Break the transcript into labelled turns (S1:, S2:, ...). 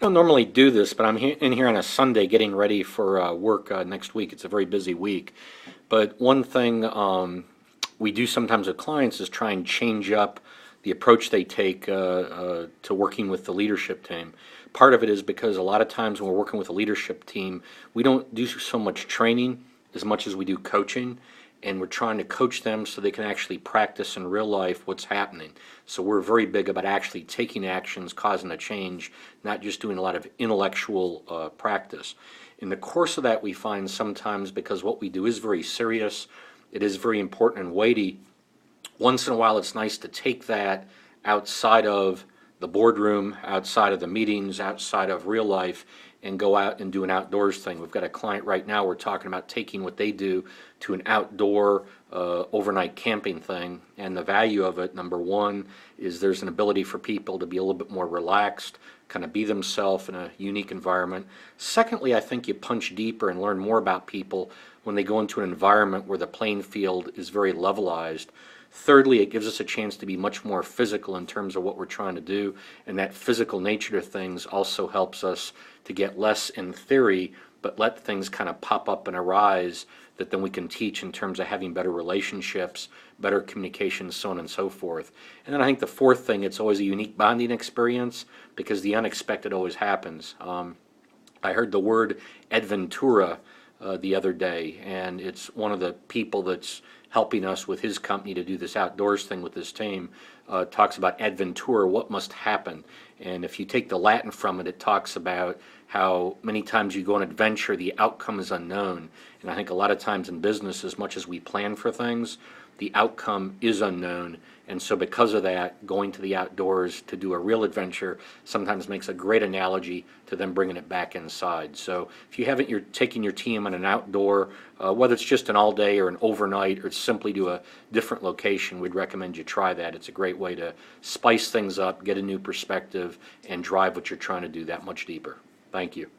S1: don't normally do this, but I'm in here on a Sunday getting ready for work next week. It's a very busy week. But one thing we do sometimes with clients is try and change up the approach they take to working with the leadership team. Part of it is because a lot of times when we're working with a leadership team, we don't do so much training as much as we do coaching, and we're trying to coach them so they can actually practice in real life what's happening. So we're very big about actually taking actions, causing a change, not just doing a lot of intellectual practice. In the course of that, we find sometimes, because what we do is very serious, it is very important and weighty, once in a while it's nice to take that outside of the boardroom, outside of the meetings, outside of real life, and go out and do an outdoors thing. We've got a client right now, we're talking about taking what they do to an outdoor overnight camping thing, and the value of it, number one, is there's an ability for people to be a little bit more relaxed, kind of be themselves in a unique environment. Secondly, I think you punch deeper and learn more about people when they go into an environment where the playing field is very levelized. Thirdly, it gives us a chance to be much more physical in terms of what we're trying to do, and that physical nature of things also helps us to get less in theory, but let things kind of pop up and arise that then we can teach in terms of having better relationships, better communication, so on and so forth. And then I think the fourth thing, it's always a unique bonding experience because the unexpected always happens. I heard the word adventura the other day, and it's one of the people that's helping us with his company to do this outdoors thing with this team, talks about adventura, what must happen. And if you take the Latin from it, it talks about how many times you go on an adventure, the outcome is unknown. And I think a lot of times in business, as much as we plan for things, the outcome is unknown. And so because of that, going to the outdoors to do a real adventure sometimes makes a great analogy to them bringing it back inside. So if you haven't, you're taking your team on an outdoor, whether it's just an all day or an overnight or simply to a different location, we'd recommend you try that. It's a great way to spice things up, get a new perspective, and drive what you're trying to do that much deeper. Thank you.